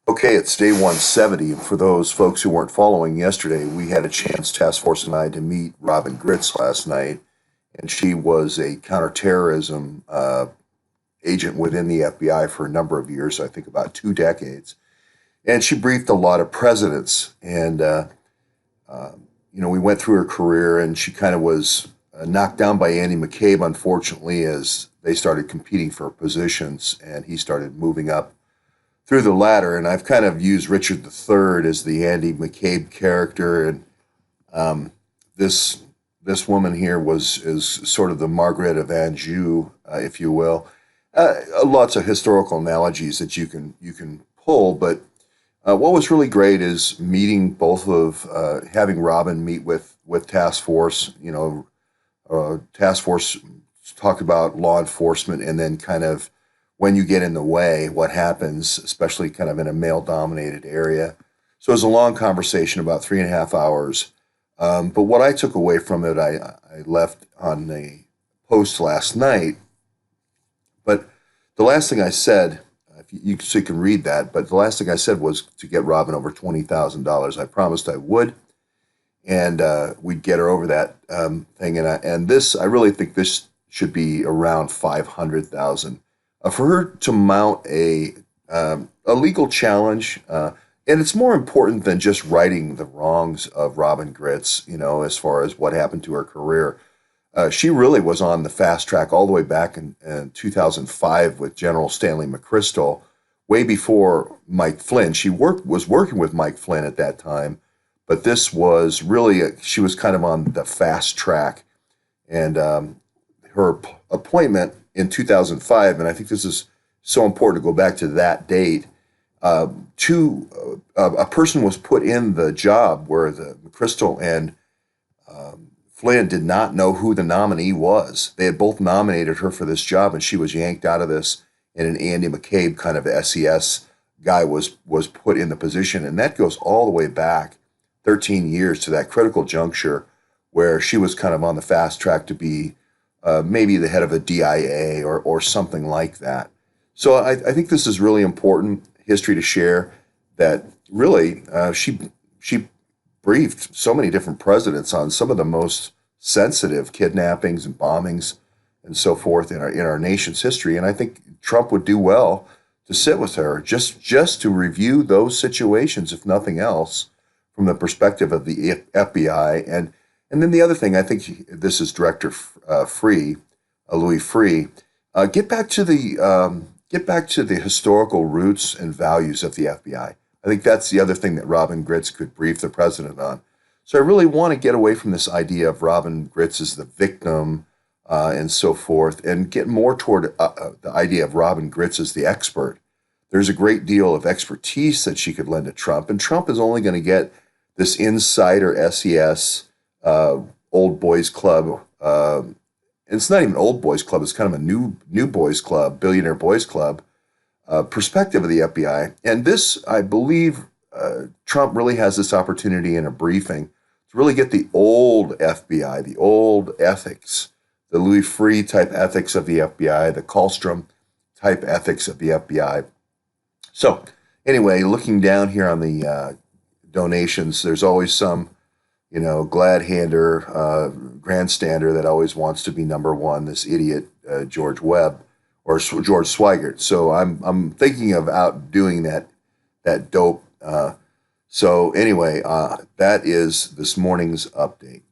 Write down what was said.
Okay, it's day 170. And for those folks who weren't following yesterday, we had a chance, Task Force and I, to meet Robin Gritz last night. And she was a counterterrorism agent within the FBI for a number of years, I think about 2 decades. And she briefed a lot of presidents. And, we went through her career, and she kind of was knocked down by Andy McCabe, unfortunately, as they started competing for positions and he started moving up through the ladder. And I've kind of used Richard III as the Andy McCabe character, and this woman here is sort of the Margaret of Anjou, if you will. Lots of historical analogies that you can pull, but what was really great is meeting both of having Robin meet with Task Force. Task Force talked about law enforcement, and then kind of when you get in the way, what happens, especially kind of in a male-dominated area. So it was a long conversation, about 3.5 hours. But what I took away from it, I left on a post last night. But the last thing I said, so you can read that, but the last thing I said was to get Robin over $20,000. I promised I would, and we'd get her over that thing. And I really think this should be around 500,000. For her to mount a legal challenge, and it's more important than just righting the wrongs of Robin Gritz, as far as what happened to her career. She really was on the fast track all the way back in 2005 with General Stanley McChrystal, way before Mike Flynn. She was working with Mike Flynn at that time, but this was really, she was kind of on the fast track. And her appointment in 2005, and I think this is so important to go back to that date, a person was put in the job where the McChrystal and Flynn did not know who the nominee was. They had both nominated her for this job, and she was yanked out of this, and an Andy McCabe kind of SES guy was put in the position. And that goes all the way back 13 years to that critical juncture where she was kind of on the fast track to be maybe the head of a DIA or something like that. So I think this is really important history to share, that really she briefed so many different presidents on some of the most sensitive kidnappings and bombings and so forth in our nation's history. And I think Trump would do well to sit with her just to review those situations, if nothing else, from the perspective of the FBI. And then the other thing, I think this is Director Louis Freeh. Get back to the historical roots and values of the FBI. I think that's the other thing that Robin Gritz could brief the president on. So I really want to get away from this idea of Robin Gritz as the victim and so forth, and get more toward the idea of Robin Gritz as the expert. There's a great deal of expertise that she could lend to Trump, and Trump is only going to get this insider SES old boys club. It's not even old boys club. It's kind of a new boys club, billionaire boys club perspective of the FBI. And this, I believe, Trump really has this opportunity in a briefing to really get the old FBI, the old ethics, the Louis Freeh type ethics of the FBI, the Kallstrom type ethics of the FBI. So anyway, looking down here on the donations, there's always some glad-hander, grandstander that always wants to be number one, this idiot George Webb or George Swigert. So I'm thinking of outdoing that dope. So anyway, that is this morning's update.